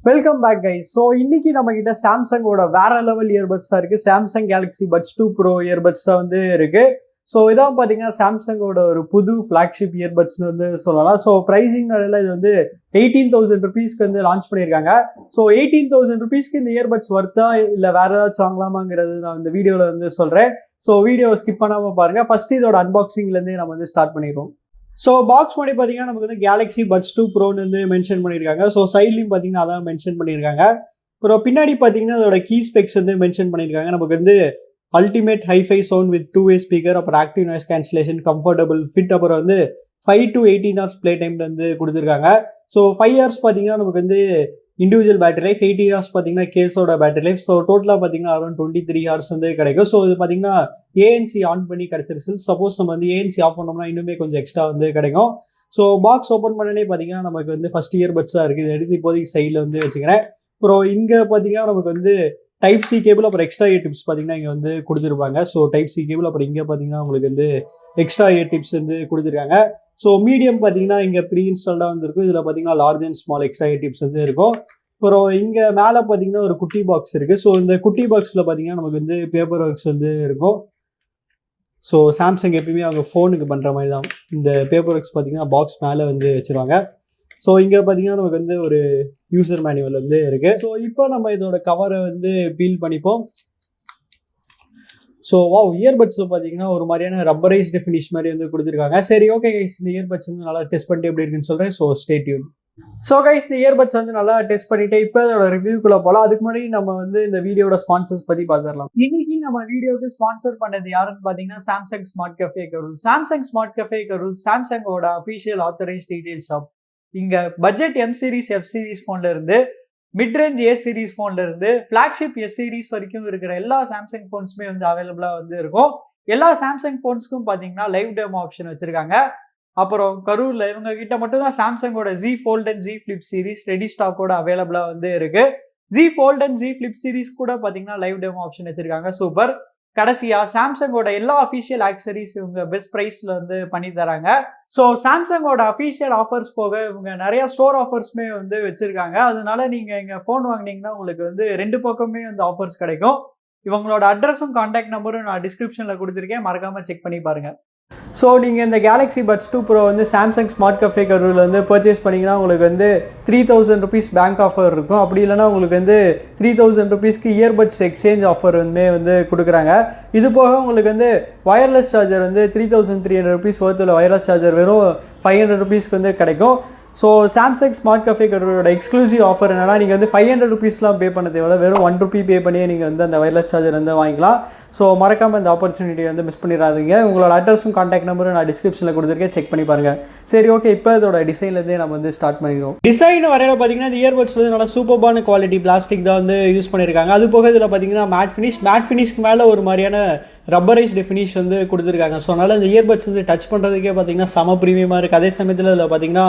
Welcome back guys. So இன்னைக்கு நம்ம கிட்ட சாம்சங்கோட வேற லெவல் இயர்பட்ஸ் தான் இருக்கு. Samsung Galaxy puts 2 bro earbuds தான் வந்து இருக்கு. ஸோ இதான் பார்த்தீங்கன்னா சாம்சங்கோட ஒரு புது ஃபிளாக்ஷிப் இயர்பட்ஸ்னு வந்து சொல்லலாம். ஸோ ப்ரைஸிங் இது வந்து 18,000 ருபீஸ்க்கு வந்து லான்ச் பண்ணியிருக்காங்க. ஸோ 18,000 ருபீஸ்க்கு இந்த இயர்பட்ஸ் வர்த்தா இல்லை வேற ஏதாச்சும் வாங்கலாமாங்கிறது நான் இந்த வீடியோவில் வந்து சொல்கிறேன். ஸோ வீடியோ ஸ்கிப் பண்ணாமல் பாருங்க. ஃபர்ஸ்ட் இதோட அன்பாக்சிங்லேருந்து நம்ம வந்து ஸ்டார்ட் பண்ணிடுவோம். ஸோ பாக்ஸ் மாதிரி பார்த்தீங்கன்னா நமக்கு வந்து கேலக்ஸி பட்ஸ் 2 ப்ரோன்னு வந்து மென்ஷன் பண்ணியிருக்காங்க. ஸோ சைட்லையும் பார்த்தீங்கன்னா அதான் மென்ஷன் பண்ணியிருக்காங்க. அப்புறம் பின்னாடி பார்த்தீங்கன்னா அதோட கீ ஸ்பெக்ஸ் வந்து மென்ஷன் பண்ணியிருக்காங்க. நமக்கு வந்து அல்டிமேட் ஹைஃபை சவுண்ட் வித் 2-வே ஸ்பீக்கர், அப்புறம் active noise cancellation, comfortable fit, அப்புறம் வந்து 5 to 18 hours ப்ளே டைம் வந்து கொடுத்துருக்காங்க. ஸோ 5 hours பார்த்தீங்கன்னா நமக்கு வந்து இண்டிவிஜுவல் பேட்டரி லைஃப், 18 hours பார்த்தீங்கன்னா கேஸோட பேட்டரி லைஃப். ஸோ டோட்டலாக பார்த்தீங்கன்னா அரௌண்ட் 23 hours வந்து கிடைக்கும். ஸோ இது பார்த்தீங்கன்னா ஏஎன்சி ஆன் பண்ணி கிடைச்சிருச்சு. சப்போஸ் நம்ம வந்து ஏஎன்சி ஆஃப் பண்ணோம்னா இன்னுமே கொஞ்சம் எக்ஸ்ட்ரா வந்து கிடைக்கும். ஸோ பாக்ஸ் ஓப்பன் பண்ணனே பார்த்தீங்கன்னா நமக்கு வந்து ஃபர்ஸ்ட் இயர்பட்ஸாக இருக்குது. எடுத்து இப்போதைக்கு சைடில் வந்து வச்சுக்கிறேன். அப்புறம் இங்கே பார்த்தீங்கன்னா நமக்கு வந்து டைப் சி கேபிள், அப்புறம் எக்ஸ்ட்ரா இயர் டிப்ஸ் பார்த்தீங்கன்னா இங்கே வந்து கொடுத்துருப்பாங்க. ஸோ டைப் சி கேபிள், அப்புறம் இங்கே பார்த்தீங்கன்னா உங்களுக்கு வந்து எக்ஸ்ட்ரா இயர் டிப்ஸ் வந்து கொடுத்துருக்காங்க. ஸோ மீடியம் பார்த்தீங்கன்னா இங்கே ப்ரீ இன்ஸ்டால்டாக வந்துருக்கும். இதில் பார்த்தீங்கன்னா large and small extra year tips வந்து இருக்கும். அப்புறம் இங்கே மேலே பார்த்தீங்கன்னா ஒரு குட்டி பாக்ஸ் இருக்குது. ஸோ இந்த குட்டி பாக்ஸில் பார்த்தீங்கன்னா நமக்கு வந்து பேப்பர் ஒர்க்ஸ் வந்து இருக்கும். ஸோ சாம்சங் எப்பயுமே அவங்க ஃபோனுக்கு பண்ணுற மாதிரி தான் இந்த பேப்பர் ஒர்க்ஸ் பார்த்தீங்கன்னா பாக்ஸ் மேலே வந்து வச்சுருவாங்க. ஸோ இங்கே பார்த்தீங்கன்னா நமக்கு வந்து ஒரு யூசர் மேனுவல் வந்து இருக்குது. ஸோ இப்போ நம்ம இதோட கவரை வந்து பீல் பண்ணிப்போம். ஸோ இயர்பட்ஸில் பார்த்தீங்கன்னா ஒரு மாதிரியான ரப்பரைஸ்டு ஃபினிஷ் மாதிரி வந்து கொடுத்துருக்காங்க. சரி, ஓகே கைஸ், இந்த இயர்பட்ஸ் வந்து நல்லா டெஸ்ட் பண்ணிட்டு எப்படி இருக்குன்னு சொல்கிறேன். So stay tune. So guys, இந்த இயர்பட்ஸ் வந்து நல்லா டெஸ்ட் பண்ணிட்டு இப்போ அதோட ரிவ்யூக்குள்ளே போகலாம். அதுக்கு முன்னாடி நம்ம வந்து இந்த வீடியோட ஸ்பான்சர்ஸ் பற்றி பார்த்துடலாம். இன்னைக்கு நம்ம வீடியோக்கு ஸ்பான்சர் பண்ணது யாருன்னு பார்த்தீங்கன்னா Samsung smart cafe Karur. Samsung smart cafe Karur சாம்சங்கோட அஃபிஷியல் ஆத்தரைஸ்ட் டீடைல் ஷாப். இங்கே budget M series, F series ஃபோன்ல இருந்து மிட் ரேஞ்ச் ஏ சீரிஸ் ஃபோன்ல இருந்து ஃபிளாக்ஷிப் எஸ் சீரிஸ் வரைக்கும் இருக்கிற எல்லா சாம்சங் ஃபோன்ஸுமே வந்து அவைலபிளாக வந்து இருக்கும். எல்லா சாம்சங் ஃபோன்ஸ்க்கும் பார்த்தீங்கன்னா லைவ் டெமோ ஆப்ஷன் வச்சிருக்காங்க. அப்புறம் கரூர்ல இவங்க கிட்ட மட்டும் தான் சாம்சங்கோட Z Fold and Z Flip series ready ஸ்டாக்கோட அவைலபிளா வந்து இருக்கு. Z Fold and Z Flip series கூட பாத்தீங்கன்னா லைவ் டெமோ ஆப்ஷன் வச்சிருக்காங்க. சூப்பர். கடைசியா சாம்சங்கோட எல்லா அஃபிஷியல் ஆக்சரிஸ் இவங்க பெஸ்ட் பிரைஸ்ல வந்து பண்ணி தராங்க. ஸோ சாம்சங்கோட அஃபிஷியல் ஆஃபர்ஸ் போக இவங்க நிறைய ஸ்டோர் ஆஃபர்ஸ்மே வந்து வச்சிருக்காங்க. அதனால நீங்க இங்க ஃபோன் வாங்கினீங்கன்னா உங்களுக்கு வந்து ரெண்டு பக்கமே வந்து ஆஃபர்ஸ் கிடைக்கும். இவங்களோட அட்ரஸும் கான்டாக்ட் நம்பரும் நான் டிஸ்கிரிப்ஷன்ல கொடுத்துருக்கேன், மறக்காம செக் பண்ணி பாருங்க. ஸோ நீங்கள் இந்த கேலக்ஸி பட்ஸ் 2 ப்ரோ வந்து சாம்சங் ஸ்மார்ட் கஃபே கரூரில் வந்து பர்ச்சேஸ் பண்ணிங்கன்னா உங்களுக்கு வந்து 3,000 ருபீஸ் பேங்க் ஆஃபர் இருக்கும். அப்படி இல்லைனா உங்களுக்கு வந்து 3,000 ருபீஸ்க்கு இயர்பட்ஸ் எக்ஸ்சேஞ்ச் ஆஃபர் வந்து கொடுக்குறாங்க. இது போக உங்களுக்கு வந்து வயர்லெஸ் சார்ஜர் வந்து 3,300 ருபீஸ் ஒர்த்தில் வயர்லெஸ் சார்ஜர் வெறும் 500 ருபீஸ்க்கு வந்து கிடைக்கும். ஸோ சாம்சங் ஸ்மார்ட் கஃபே கரூரோட எக்ஸ்க்ளூசிவ் ஆஃபர் என்னன்னா நீங்கள் வந்து 500 ருபீஸ்லாம் பே பண்ண தேவையில்ல, வெறும் 1 ரூபி பே பண்ணியே நீங்கள் வந்து அந்த வயர்லெஸ் சார்ஜர் வந்து வாங்கிக்கலாம். ஸோ மறக்காமல் இந்த ஆப்பர்ச்சுனிட்டி வந்து மிஸ் பண்ணிடாதீங்க. உங்களோட அட்ரஸும் கான்டாக்ட் நம்பரும் நான் டிஸ்கிரிப்ஷனில் கொடுத்துருக்கேன், செக் பண்ணி பாருங்கள். சரி, ஓகே, இப்போ இதோட டிசைன்லேருந்தே நம்ம வந்து ஸ்டார்ட் பண்ணிடுவோம். டிசைன் வரையில் பார்த்தீங்கன்னா இந்த இயர்பட்ஸ் வந்து நல்லா சூப்பர்பான குவாலிட்டி பிளாஸ்டிக் தான் வந்து யூஸ் பண்ணியிருக்காங்க. அது போக இதில் பார்த்தீங்கன்னா மேட் ஃபினிஷ்க்கு மேலே ஒரு மாதிரியான ரப்பரைஸ்டு ஃபினிஷ் வந்து கொடுத்துருக்காங்க. ஸோ அதனால் இந்த இயர்பட்ஸ் வந்து டச் பண்ணுறதுக்கே பார்த்தீங்கன்னா செம ப்ரீமியமாக இருக்குது. அதே சமயத்தில் இதில் பார்த்தீங்கன்னா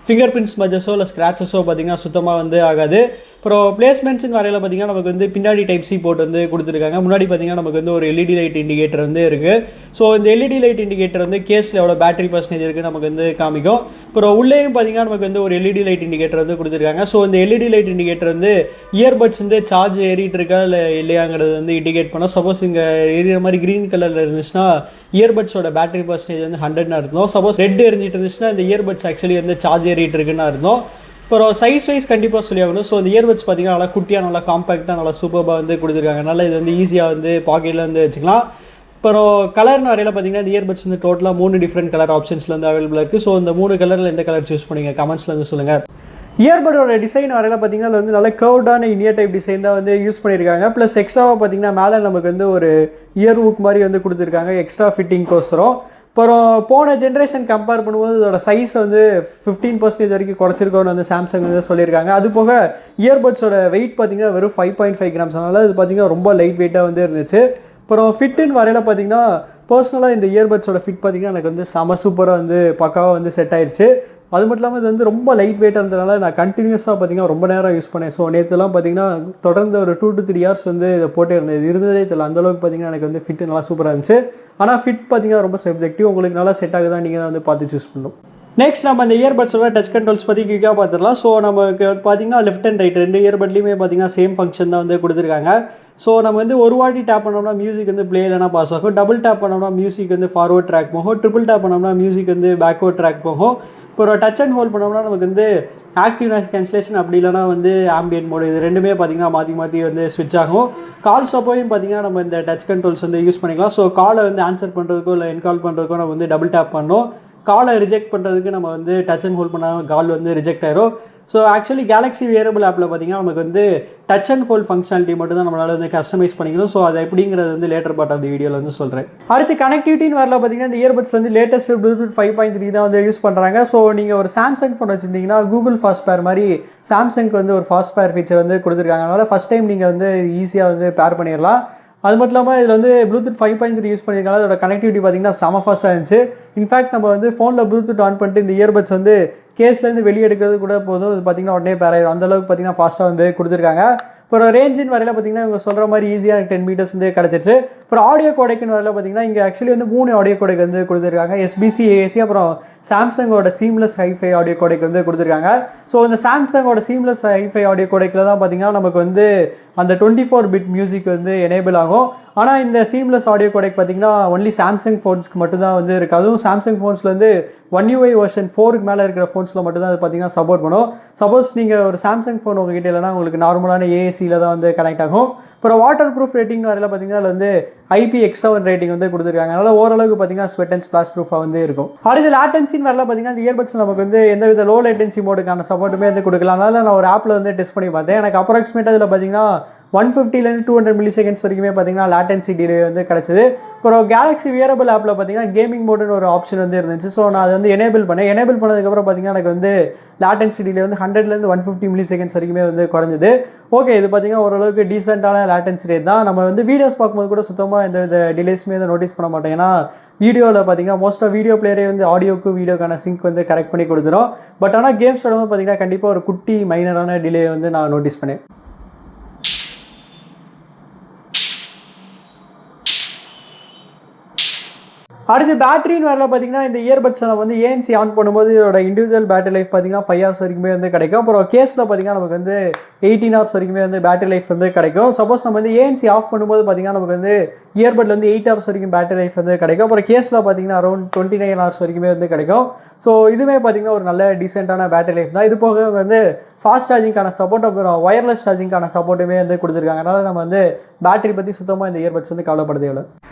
ஃபிங்கர் பிரிண்ட்ஸ் மஜஸோ இல்லை ஸ்க்ராச்சஸோ பார்த்தீங்கன்னா சுத்தமாக வந்து ஆகாது. அப்புறம் பிளேஸ்மெண்ட்ஸ்னு வரையில் பார்த்தீங்கன்னா நமக்கு வந்து பின்னாடி டைப் சி போர்ட் வந்து கொடுத்துருக்காங்க. முன்னாடி பார்த்தீங்கன்னா நமக்கு வந்து ஒரு எல்இடி லைட் இண்டிகேட்டர் வந்து இருக்குது. ஸோ இந்த எல்இடி லைட் இண்டிகேட்டர் வந்து கேஸில் எவ்வளோ பேட்டரி பர்சன்டேஜ் இருக்குது நமக்கு வந்து காமிக்கும். அப்புறம் உள்ளேயும் பார்த்தீங்கன்னா நமக்கு வந்து ஒரு எல்இடி லைட் இண்டிகேட்டர் வந்து கொடுத்துருக்காங்க. ஸோ இந்த எல்இடி லைட் இண்டிகேட்டர் வந்து இயர்பட்ஸ் வந்து சார்ஜ் ஏறிட்டு இருக்கா இல்லை இல்லையாங்கிறது வந்து இண்டிகேட் பண்ணோம். சப்போஸ் இங்கே ஏறிற மாதிரி க்ரீன் கலரில் இருந்துச்சுன்னா இயர்பட்ஸோட பேட்டரி பர்சன்டேஜ் வந்து 100ன்னு அர்த்தம். சப்போஸ் ரெட் எரிஞ்சிட்டு இருந்துச்சுன்னா இந்த இயர்பட்ஸ் ஆக்சுவலி வந்து சார்ஜ் ஏறிட்டு இருக்குன்னு அர்த்தம். அப்புறம் சைஸ் வைஸ் கண்டிப்பாக சொல்லி ஆகணும். ஸோ இந்த இயர்பட்ஸ் பார்த்தீங்கன்னா நல்லா குட்டியாக, நல்லா காம்பேக்டாக, நல்லா சூப்பராக வந்து கொடுத்துருக்காங்க. நல்லா இது வந்து ஈஸியாக வந்து பாக்கெட்டில் வந்து வச்சுக்கலாம். அப்புறம் கலர்னு வரையில் பார்த்தீங்கன்னா இந்த இயர்பட்ஸ் வந்து டோட்டலாக 3 டிஃப்ரெண்ட் கலர் ஆப்ஷன்ஸில் வந்து அவைலபிளாக இருக்குது. ஸோ இந்த 3 கலரில் எந்த கலர் சூஸ் பண்ணிங்க கமெண்ட்ஸில் வந்து சொல்லுங்கள். இயர்பட்டோட டிசைன் வரையில் பார்த்தீங்கன்னா வந்து நல்ல கர்வ்டான இந்தியா டைப் டிசைன் தான் வந்து யூஸ் பண்ணியிருக்காங்க. ப்ளஸ் எக்ஸ்ட்ராவாக பார்த்தீங்கன்னா மேலே நமக்கு வந்து ஒரு இயர் ஹுக் மாதிரி வந்து கொடுத்துருக்காங்க எக்ஸ்ட்ரா ஃபிட்டிங்க்கோசரம். அப்புறம் போன ஜென்ரேஷன் கம்பேர் பண்ணும்போது இதோட சைஸ் வந்து 15% வரைக்கும் குறைச்சிருக்கோன்னு வந்து சாம்சங் வந்து சொல்லியிருக்காங்க. அது போக இயர்பட்ஸோட வெயிட் பார்த்தீங்கன்னா வெறும் 5.5 grams. அதனால் இது பார்த்தீங்கன்னா ரொம்ப லைட் வெயிட்டாக வந்து இருந்துச்சு. அப்புறம் ஃபிட்டுன்னு வரையில் பார்த்தீங்கன்னா பர்சனலாக இந்த இயர்பட்ஸோட ஃபிட் பார்த்தீங்கன்னா எனக்கு வந்து செம சூப்பராக வந்து பக்காவாக வந்து செட் ஆயிடுச்சு. அது மட்டும் இல்லாமல் இது வந்து ரொம்ப லைட் வெயிட்டாக இருந்ததுனால நான் கண்டினியூஸாக பார்த்தீங்கன்னா ரொம்ப நேரம் யூஸ் பண்ணேன். ஸோ நேற்றுலாம் பார்த்தீங்கன்னா தொடர்ந்து ஒரு 2 to 3 hours வந்து இதை போட்டே இருந்தது. இது இருந்ததே தெரியல, அந்தளவுக்கு பார்த்தீங்கன்னா எனக்கு வந்து ஃபிட்டு நல்லா சூப்பராக இருந்துச்சு. ஆனால் ஃபிட் பார்த்தீங்கன்னா ரொம்ப சப்ஜெக்டிவ், உங்களுக்கு நல்லா செட் ஆகுதான் நீங்கள் தான் வந்து பார்த்து சூஸ் பண்ணணும். நெக்ஸ்ட் நம்ம இந்த இயர்பட்ஸோட டச் கண்ட்ரோல்ஸ் பற்றி குயிக்காக பார்த்துடலாம். ஸோ நமக்கு வந்து பார்த்தீங்கன்னா லெஃப்ட் அண்ட் ரைட் 2 இயர்பட்லேயுமே பார்த்தீங்கன்னா சேம் ஃபங்க்ஷன் தான் வந்து கொடுத்துருக்காங்க. ஸோ நம்ம வந்து ஒரு வாட்டி டேப் பண்ணோம்னா மியூசிக் வந்து ப்ளே இல்லைனா பாஸ் ஆகும். டபுள் டேப் பண்ணோம்னா மியூசிக் வந்து ஃபார்வர்ட் ட்ராக் போகும். ட்ரிபிள் டேப் பண்ணோம்னா மியூசிக் வந்து பேக்வர்ட் ட்ராக் போகும். இப்போ ஒரு டச் அண்ட் ஹோல்ட் பண்ணோம்னா நமக்கு வந்து ஆக்டிவ் நாய்ஸ் கேன்சலேஷன் அப்படி இல்லைனா வந்து ஆம்பியன்ட் மோடு இது ரெண்டுமே பார்த்தீங்கன்னா மாற்றி மாற்றி வந்து ஸ்விட்ச் ஆகும். கால்ஸ் அப்போயும் பார்த்தீங்கன்னா நம்ம இந்த டச் கண்ட்ரோல்ஸ் வந்து யூஸ் பண்ணிக்கலாம். ஸோ காலை வந்து ஆன்சர் பண்ணுறதுக்கோ இல்லை என்கால் பண்ணுறதுக்கோ நம்ம வந்து டபுள் டேப் பண்ணோம். காலை ரிஜெக்ட் பண்ணுறதுக்கு நம்ம வந்து டச் அண்ட் ஹோல்ட் பண்ணால் கால் வந்து ரிஜெக்ட் ஆயிரும். ஸோ ஆக்சுவலி கேலக்ஸி வேரபிள் ஆப்பில் பார்த்தீங்கன்னா நமக்கு வந்து டச் அண்ட் ஹோல்ட் ஃபங்க்ஷனாலிட்டி மட்டும் தான் நம்மளால் வந்து கஸ்டமைஸ் பண்ணிக்கணும். ஸோ அது எப்படிங்கிறது வந்து லேட்டர் பார்ட் ஆஃப் தி வீடியோவில் வந்து சொல்கிறேன். அடுத்து கனெக்டிவிட்டின்னு வரல பார்த்தீங்கன்னா இந்த இயர்பட்ஸ் வந்து லேட்டஸ்ட் ப்ளூடூத் 5.3 தான் வந்து யூஸ் பண்ணுறாங்க. ஸோ நீங்கள் ஒரு சாம்சங் ஃபோன் வச்சுருந்தீங்கன்னா கூகுள் ஃபாஸ்ட் பேர் மாதிரி சாம்சங்க்கு வந்து ஒரு ஃபாஸ்ட் பேர் ஃபீச்சர் வந்து கொடுத்துருக்காங்க. அதனால் ஃபஸ்ட் டைம் நீங்கள் வந்து ஈஸியாக வந்து பேர் பண்ணிடலாம். அது மட்டும் இல்லாமல் இதில் வந்து ப்ளூடூத் 5.3 யூஸ் பண்ணியிருக்காங்க. அதோட கனெக்டிவிட்டி பார்த்தீங்கன்னா செம ஃபாஸ்ட்டாக இருந்துச்சு. இன்ஃபேக்ட் நம்ம வந்து ஃபோனில் ப்ளூடூத் ஆன் பண்ணிட்டு இந்த இயர்பட்ஸ் வந்து கேஸ்லேருந்து வெளியே எடுக்கிறது கூட போதும். அது பார்த்தீங்கன்னா உடனே பேர் ஆயிடும். அந்தளவுக்கு பார்த்தீங்கன்னா ஃபாஸ்ட்டாக வந்து கொடுத்துருக்காங்க. அப்புறம் ரேஞ்சின் வரையில் பார்த்தீங்கன்னா இவங்க சொல்கிற மாதிரி ஈஸியாக 10 மீட்டர்ஸ் வந்து கிடச்சிருச்சு. அப்புறம் ஆடியோ கோடெக்னு வரையில் பார்த்தீங்கன்னா இங்கே ஆக்சுவலி வந்து 3 ஆடியோ கோடெக் வந்து கொடுத்துருக்காங்க. எஸ்பிசி, ஏஏசி, அப்புறம் சாம்சங்கோட சீம்லெஸ் ஹைஃபை ஆடியோ கோடெக் வந்து கொடுத்துருக்காங்க. ஸோ இந்த சாம்சங்கோட சீம்லெஸ் ஹைஃபை ஆடியோ கோடெக்கில் தான் பார்த்தீங்கன்னா நமக்கு வந்து அந்த 24 பிட் மியூசிக் வந்து எனேபிள் ஆகும். ஆனால் இந்த சீம்லெஸ் ஆடியோ கோடெக் பார்த்தீங்கன்னா ஒன்லி சாம்சங் ஃபோன்ஸ்க்கு மட்டும்தான் வந்து இருக்குது. அதுவும் சாம்சங் ஃபோன்ஸில் வந்து 1UI வெர்ஷன் 4க்கு மேலே இருக்கிற ஃபோன்ஸில் மட்டும்தான் அது பார்த்தீங்கன்னா சப்போர்ட் பண்ணும். சப்போஸ் நீங்கள் ஒரு சாம்சங் ஃபோன் உங்ககிட்ட இல்லைனா உங்களுக்கு நார்மலான ஏஏசியில் தான் வந்து கனெக்ட் ஆகும். அப்புறம் வாட்டர் ப்ரூஃப் ரேட்டிங் வரையில் பார்த்தீங்கன்னா அதில் வந்து IPX7 ரேட்டிங் வந்து கொடுத்துருக்காங்க. அதனால் ஓரளவுக்கு பார்த்தீங்கன்னா ஸ்வெட் அண்ட் ஸ்பிளாஷ் ப்ரூஃபாக வந்து இருக்கும். அடுத்து லேட்டன்சின்னு வரல பார்த்தீங்கன்னா இந்த இயர்பட்ஸ் நமக்கு வந்து எந்தவித லோ லேட்டன்சி மோடுக்கான சப்போர்ட்டுமே வந்து கொடுக்கலாம். அதனால் நான் ஒரு ஆப்பில் வந்து டெஸ்ட் பண்ணி பார்த்தேன். எனக்கு அப்ராக்சிமேட்டாக அதில் பார்த்தீங்கன்னா 150 200 மில்லிசெகண்ட்ஸ் வரைக்குமே பார்த்தீங்கன்னா லேட்டன்சி டிலே வந்து கிடச்சிது. அப்புறம் கேலக்ஸி வியரபிள் ஆப்பில் பார்த்தீங்கன்னா கேமிங் மோடுன்னு ஒரு ஆப்ஷன் வந்து இருந்துச்சு. ஸோ நான் அதை வந்து எனேபிள் பண்ணதுக்கப்புறம் பார்த்தீங்கன்னா எனக்கு வந்து லேட்டன்சி டிலே வந்து 100 150 மில்லிசெகண்ட்ஸ் வரைக்குமே வந்து குறைஞ்சிது. ஓகே, இது பார்த்தீங்கன்னா ஓரளவுக்கு டீசெண்டான லேட்டன்சி ரேட் தான். நம்ம வந்து வீடியோஸ் பார்க்கும்போது கூட சுத்தமாக எந்த டிலேஸுமே வந்து நோட்டீஸ் பண்ண மாட்டோம். ஏன்னா வீடியோவில் பார்த்தீங்கன்னா மோஸ்ட் ஆஃப் வீடியோ பிளேயரே வந்து ஆடியோக்கு வீடியோக்கான சிங்க் வந்து கரெக்ட் பண்ணி கொடுத்துரும். பட் ஆனால் கேம்ஸ் விடும்போது பார்த்தீங்கன்னா கண்டிப்பாக ஒரு குட்டி மைனரான டிலே வந்து நான் நோட்டீஸ் பண்ணேன். அடுத்து பேட்டரின்னு வரல பார்த்தீங்கன்னா இந்த இயர்பட்ஸை நம்ம வந்து ஏஎன்சி ஆன் பண்ணும்போது இதோட இண்டிவிஜுவல் பேட்டரி லைஃப் பார்த்தீங்கன்னா 5 hours வரைக்குமே வந்து கிடைக்கும். அப்புறம் கேஸில் பார்த்தீங்கன்னா நமக்கு வந்து 18 hours வரைக்குமே வந்து பேட்டரி லைஃப் வந்து கிடைக்கும். சப்போஸ் நம்ம வந்து ஏஎன்சி ஆஃப் பண்ணும்போது பார்த்தீங்கன்னா நமக்கு வந்து இயர்பட்ல வந்து 8 hours வரைக்கும் பேட்டரி லைஃப் வந்து கிடைக்கும். அப்புறம் கேஸில் பார்த்தீங்கன்னா அரௌண்ட் 29 hours வரைக்குமே வந்து கிடைக்கும். ஸோ இதுவுமே பார்த்தீங்கன்னா ஒரு நல்ல டீசெண்டான பேட்டரி லைஃப் தான். இது போக வந்து ஃபாஸ்ட் சார்ஜிங்கான சப்போர்ட் அப்புறம் ஒயர்லெஸ் சார்ஜிங்கான சப்போர்ட்டுமே வந்து கொடுத்துருக்காங்க. அதனால் நம்ம வந்து பேட்டரி பற்றி சுத்தமாக இந்த இயர்பட்ஸ் வந்து கவலைப்படுறது இல்லை.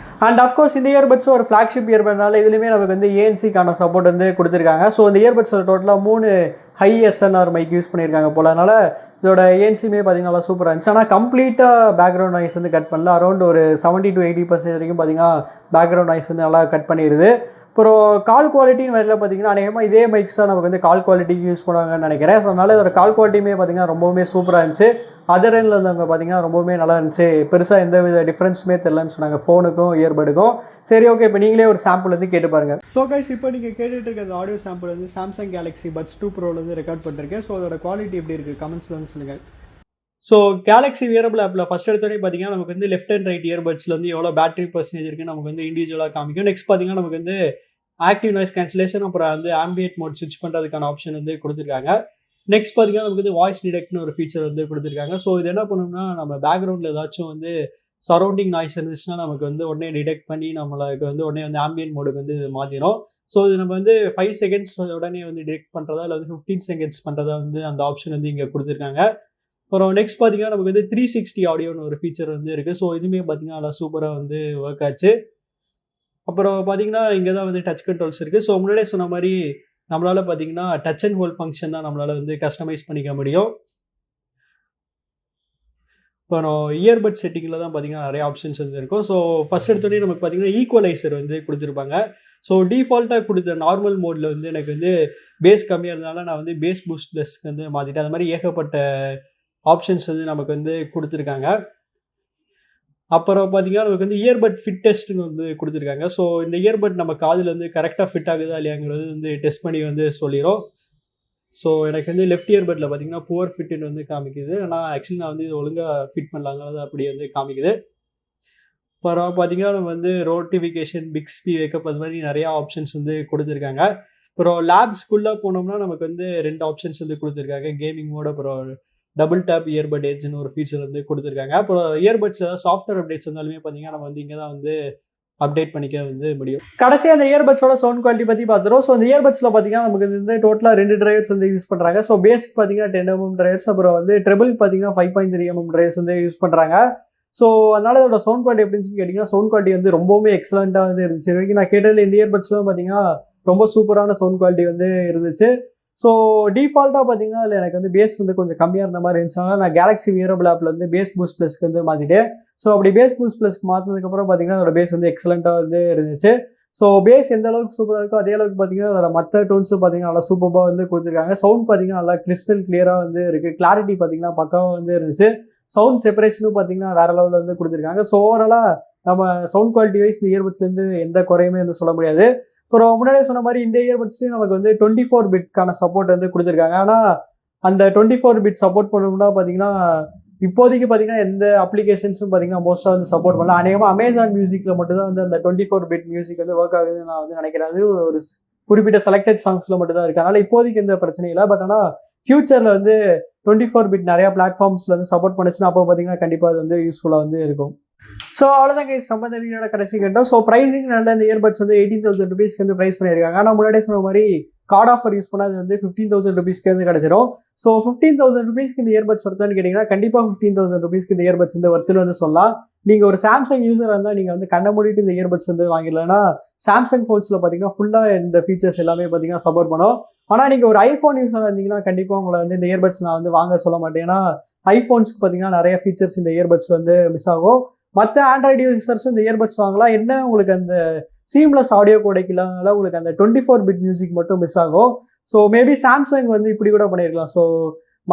அண்ட் அஃப்கோர்ஸ் இந்த இயர்பட்ஸ் ஒரு ஃப்ளாக்ஷிப் இயர்பட்னால இதுலேயுமே நமக்கு வந்து ஏஎன்சிக்கான சப்போர்ட் வந்து கொடுத்துருக்காங்க. ஸோ இந்த இயர்பட்ஸில் டோட்டலாக 3 ஹை எஸ்என்ஆர் மைக் யூஸ் பண்ணியிருக்காங்க போல். அதனால் இதோட ஏஎன்சியுமே பார்த்தீங்கன்னா நல்லா சூப்பராக இருந்துச்சு. ஆனால் கம்ப்ளீட்டாக பேக்ரவுண்ட் நாய்ஸ் வந்து கட் பண்ணல. அரௌண்ட் ஒரு 70 to 80% வரைக்கும் பார்த்தீங்கன்னா பேக்ரவுண்ட் நாய்ஸ் வந்து நல்லா கட் பண்ணிடுது. அப்புறம் கால் குவாலிட்டின்னு வரையில் பார்த்தீங்கன்னா அநேகமாக இதே மைக்ஸ் தான் நமக்கு வந்து கால் குவாலிட்டிக்கு யூஸ் பண்ணுவாங்கன்னு நினைக்கிறேன். ஸோ அதனால் இதோட கால் குவாலிட்டியுமே பார்த்தீங்கன்னா ரொம்பவுமே சூப்பராக இருந்துச்சு. அதர் எண்டில் இருந்தவங்க பார்த்தீங்கன்னா ரொம்பவுமே நல்லா இருந்துச்சு. பெருசாக எந்த வித டிஃப்ரென்ஸுமே தெரியலன்னு சொன்னாங்க ஃபோனுக்கும் இயர்படுக்கும். சரி, ஓகே, இப்போ நீங்களே ஒரு சாம்பிள் வந்து கேட்டு பாருங்கள். ஸோ கைஸ், இப்போ நீங்கள் கேட்டுட்டு இருக்க ஆடியோ சாம்பிள் வந்து சாம்சங் கேலக்ஸி பட்ஸ் 2 ப்ரோவில் வந்து ரெக்கார்ட் பண்ணிருக்கேன். ஸோ அதோட குவாலிட்டி எப்படி இருக்குது கமெண்ட்ஸில் வந்து சொல்லுங்கள். ஸோ கேலக்ஸி வியரபிள் ஆப்பில் ஃபஸ்ட் எடுத்தோடனே பார்த்தீங்கன்னா நமக்கு வந்து லெஃப்ட் அண்ட் ரைட் இயர்பட்ஸில் வந்து எவ்வளோ பேட்டரி பர்சன்டேஜ் இருக்குன்னு நமக்கு வந்து இண்டிவிஜுவலாக காமிக்கும். நெக்ஸ்ட் பார்த்தீங்கன்னா நமக்கு வந்து ஆக்டிவ் நாய்ஸ் கேன்சலேஷன் அப்புறம் வந்து ஆம்பியன்ட் மோட் ஸ்விட்ச் பண்ணுறதுக்கான ஆப்ஷன் வந்து கொடுத்துருக்காங்க. நெக்ஸ்ட் பார்த்தீங்கன்னா நமக்கு வந்து வாய்ஸ் டிடெக்ட்னு ஒரு ஃபீச்சர் வந்து கொடுத்துருக்காங்க. ஸோ இது என்ன பண்ணணும்னா நம்ம பேக்ரவுண்டில் ஏதாச்சும் வந்து சரௌண்டிங் நாய்ஸ் இருந்துச்சுன்னா நமக்கு வந்து உடனே டிடெக்ட் பண்ணி நம்மளுக்கு வந்து உடனே வந்து ஆம்பியன்ட் மோடுக்கு வந்து மாற்றிடும். ஸோ இது நம்ம வந்து 5 seconds உடனே வந்து டிடெக்ட் பண்ணுறதா இல்லை வந்து 15 seconds பண்ணுறதா வந்து அந்த ஆப்ஷன் வந்து இங்கே கொடுத்துருக்காங்க. அப்புறம் நெக்ஸ்ட் பார்த்தீங்கன்னா நமக்கு வந்து 360 ஆடியோன்னு ஒரு ஃபீச்சர் வந்து இருக்குது. ஸோ இதுவுமே பார்த்தீங்கன்னா நல்லா சூப்பராக வந்து ஒர்க் ஆச்சு. அப்புறம் பார்த்தீங்கன்னா இங்கே தான் வந்து டச் கண்ட்ரோல்ஸ் இருக்குது. ஸோ முன்னாடியே சொன்ன மாதிரி நம்மளால் பார்த்தீங்கன்னா டச் அண்ட் ஹோல்ட் ஃபங்க்ஷன் தான் நம்மளால் வந்து கஸ்டமைஸ் பண்ணிக்க முடியும். அப்புறம் இயர்பட் செட்டிங்கில் தான் பார்த்தீங்கன்னா நிறைய ஆப்ஷன்ஸ் வந்து இருக்கும். ஸோ ஃபஸ்ட் எடுத்தோடனே நமக்கு பார்த்தீங்கன்னா ஈக்குவலைசர் வந்து கொடுத்துருப்பாங்க. ஸோ டிஃபால்ட்டாக கொடுத்த நார்மல் மோடில் வந்து எனக்கு வந்து பேஸ் கம்மியாக இருந்தனால நான் வந்து பேஸ் பூஸ்ட் ப்ளஸ்க்கு வந்து மாற்றிட்டேன். அது மாதிரி ஏகப்பட்ட ஆப்ஷன்ஸ் வந்து நமக்கு வந்து கொடுத்துருக்காங்க. அப்புறம் பார்த்தீங்கன்னா நமக்கு வந்து இயர்பட் ஃபிட் டெஸ்ட்னு வந்து கொடுத்துருக்காங்க. ஸோ இந்த இயர்பட் நம்ம காதில் வந்து கரெக்டாக ஃபிட் ஆகுதா இல்லையாங்கிறது வந்து டெஸ்ட் பண்ணி வந்து சொல்லிடும். ஸோ எனக்கு வந்து லெஃப்ட் இயர்பட்டில் பார்த்தீங்கன்னா புவர் ஃபிட்டுன்னு வந்து காமிக்குது. ஆனால் ஆக்சுவலி நான் வந்து இது ஒழுங்காக ஃபிட் பண்ணலாங்கிறது அப்படி வந்து காமிக்குது. அப்புறம் பார்த்தீங்கன்னா நம்ம வந்து நோட்டிஃபிகேஷன், பிக்ஸ்பி, வேக்கப் அது மாதிரி நிறையா ஆப்ஷன்ஸ் வந்து கொடுத்துருக்காங்க. அப்புறம் லேப்ஸ்குள்ளே போனோம்னா நமக்கு வந்து 2 ஆப்ஷன்ஸ் வந்து கொடுத்துருக்காங்க. கேமிங் மோட், அப்புறம் டபுள் டேப் இயர்பட் எட்ஜ்னு ஒரு ஃபீச்சர் வந்து கொடுத்துருக்காங்க. அப்புறம் இயர்பட்ஸ் சாஃப்ட்வேர் அப்டேட்ஸ் வந்தாலுமே பார்த்தீங்கன்னா நம்ம வந்து இங்கே தான் வந்து அப்டேட் பண்ணிக்க வந்து முடியும். கடைசியாக அந்த இயர்பட்ஸோட சவுண்ட் குவாலிட்டி பற்றி பார்த்துரும். ஸோ அந்த இயர்பட்ஸில் பார்த்தீங்கன்னா நமக்கு வந்து டோட்டலாக 2 டிரைவர்ஸ் வந்து யூஸ் பண்ணுறாங்க. ஸோ பேசிக் பார்த்தீங்கன்னா 10 mm டிரைவர்ஸ், அப்புறம் வந்து ட்ரெபிள் பார்த்தீங்கன்னா 5.3 mm டிரைவர்ஸ் வந்து யூஸ் பண்ணுறாங்க. ஸோ அதனால அதோட சவுண்ட் குவாலிட்டி எப்படின்னு கேட்டிங்கன்னா சவுண்ட் குவாலிட்டி வந்து ரொம்பவுமே எக்ஸலண்ட்டாக வந்து இருந்துச்சு. வரைக்கும் நான் கேட்டதில் இந்த இயர்பட்ஸ்லாம் பார்த்தீங்கன்னா ரொம்ப சூப்பரான சவுண்ட் குவாலிட்டி வந்து இருந்துச்சு. ஸோ டிஃபால்ட்டாக பார்த்தீங்கன்னா அதில் எனக்கு வந்து பேஸ் வந்து கொஞ்சம் கம்மியாக இருந்த மாதிரி இருந்துச்சுனால நான் கேலக்ஸி wearable ஆப்பில் வந்து பேஸ் பூஸ்ட் ப்ளஸ்க்கு வந்து மாற்றிட்டேன். ஸோ அப்படி பேஸ் பூஸ்ட் ப்ளஸ்க்கு மாற்றினதுக்கப்புறம் பார்த்தீங்கன்னா அதோட பேஸ் வந்து எக்ஸலண்ட்டாக வந்து இருந்துச்சு. ஸோ பேஸ் எந்த அளவுக்கு சூப்பராக இருக்கோ அதே அளவுக்கு பார்த்தீங்கன்னா அதோட மற்ற டோன்ஸும் பார்த்தீங்கன்னா நல்லா சூப்பராக வந்து கொடுத்துருக்காங்க. சவுண்ட் பார்த்தீங்கன்னா நல்லா கிறிஸ்டல் கிளியராக வந்து இருக்குது. கிளாரிட்டி பார்த்தீங்கன்னா பக்காவாக வந்து இருந்துச்சு. சவுண்ட் செப்பரேஷனும் பார்த்தீங்கன்னா வேற லெவலில் வந்து கொடுத்துருக்காங்க. ஸோ ஓவராலாக நம்ம சவுண்ட் குவாலிட்டி வைஸ் இந்த இயர்பட்ஸ்லேருந்து எந்த குறையுமே வந்து சொல்ல முடியாது. அப்புறம் முன்னாடியே சொன்ன மாதிரி இந்த இயர்பட்ஸ்லையும் நமக்கு வந்து 24 பிட்கான சப்போர்ட் வந்து கொடுத்துருக்காங்க. ஆனால் அந்த 24 பிட் சப்போர்ட் பண்ணணும்னா பார்த்தீங்கன்னா இப்போதைக்கு பார்த்தீங்கன்னா எந்த அப்ளிகேஷன்ஸும் பார்த்தீங்கன்னா மோஸ்ட்டாக வந்து சப்போர்ட் பண்ணல. அநேகமாக அமேசான் மியூசிக்கில் மட்டும் தான் வந்து அந்த 24 பிட் மியூசிக் வந்து ஒர்க் ஆகுதுன்னு நான் வந்து நினைக்கிறேன். அது ஒரு குறிப்பிட்ட செலக்டட் சாங்ஸில் மட்டும் தான் இருக்குது. அதனால் இப்போதைக்கு எந்த பிரச்சனையும் இல்லை. பட் ஆனால் ஃபியூச்சரில் வந்து 24 பிட் நிறையா பிளாட்ஃபார்ம்ஸில் வந்து சப்போர்ட் பண்ணுச்சுன்னா அப்போ பார்த்தீங்கன்னா கண்டிப்பாக அது வந்து யூஸ்ஃபுல்லாக வந்து இருக்கும். ஸோ அவ்வளோதான் கைஸ், நம்ம இந்த வீடியோட கடைசி கண்டோம். ஸோ ப்ரைஸிங் நல்ல இந்த இயர்பட்ஸ் வந்து 18,000 rupeesக்கு வந்து ப்ரைஸ் பண்ணியிருக்காங்க. ஆனால் முன்னாடியே சொன்ன மாதிரி கார்டு ஆஃபர் யூஸ் பண்ணால் அது வந்து 15,000 rupeesக்கு வந்து கிடச்சிரும். ஸோ 15,000 rupeesக்கு இந்த இயர்பட்ஸ் வருதான்னு கேட்டிங்கன்னா கண்டிப்பாக 15,000 rupeesக்கு இந்த இயர்பட்ஸ் வந்து வருதுன்னு வந்து சொல்லலாம். நீங்கள் ஒரு சாம்சங் யூஸராக இருந்தால் நீங்கள் வந்து கண்ண மூடிட்டு இந்த இயர்பட்ஸ் வந்து வாங்கிடலன்னா சாம்சங் ஃபோன்ஸில் பார்த்தீங்கன்னா ஃபுல்லாக இந்த ஃபீச்சர்ஸ் எல்லாமே பார்த்தீங்கன்னா சப்போர்ட் பண்ணும். ஆனால் நீங்கள் ஒரு ஐஃபோன் யூஸராக இருந்தீங்கன்னா கண்டிப்பாக உங்களை வந்து இந்த இயர்பட்ஸ் நான் வந்து வாங்க சொல்ல மாட்டேன். ஏன்னா ஐஃபோன்ஸ்க்கு பார்த்தீங்கன்னா நிறைய ஃபீச்சர்ஸ் இந்த இயர்பட்ஸ் வந்து மிஸ் ஆகும். மற்ற ஆண்ட்ராய்டு யூசர்ஸும் இந்த இயர்பட்ஸ் வாங்கலாம். என்ன உங்களுக்கு அந்த சீம்லெஸ் ஆடியோ கோடெக் இல்லாதனால உங்களுக்கு அந்த 24 பிட் மியூசிக் மட்டும் மிஸ் ஆகும். ஸோ மேபி சாம்சங் வந்து இப்படி கூட பண்ணியிருக்கலாம். ஸோ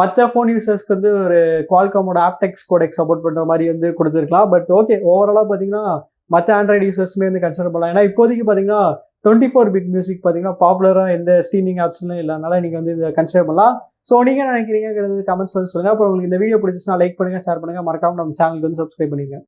மற்ற ஃபோன் யூசர்ஸ்க்கு வந்து ஒரு குவால்காமோட ஆப்டெக்ஸ் கோடெக் சப்போர்ட் பண்ணுற மாதிரி வந்து கொடுத்துருக்கலாம். பட் ஓகே, ஓவராலாக பார்த்தீங்கன்னா மற்ற ஆண்ட்ராய்டு யூசர்ஸுமே வந்து கன்சிடர் பண்ணலாம். ஏன்னா இப்போதைக்கு பார்த்தீங்கன்னா 24 பிட் மியூசிக் பார்த்தீங்கன்னா பாப்புலராக எந்த ஸ்ட்ரீமிங் ஆப்ஸ்லாம் இல்லைனால நீங்கள் வந்து இதை கன்சிடர் பண்ணலாம். ஸோ நீங்கள் நினைக்கிறீங்கிறது கமெண்ட்ஸ் வந்து சொல்லுங்கள். அப்புறம் உங்களுக்கு இந்த வீடியோ பிடிச்சிச்சுன்னா லைக் பண்ணுங்கள், ஷேர் பண்ணுங்கள், மறக்காமல் நம்ம சேனலுக்கு வந்து சப்ஸ்கிரைப் பண்ணிடுங்க.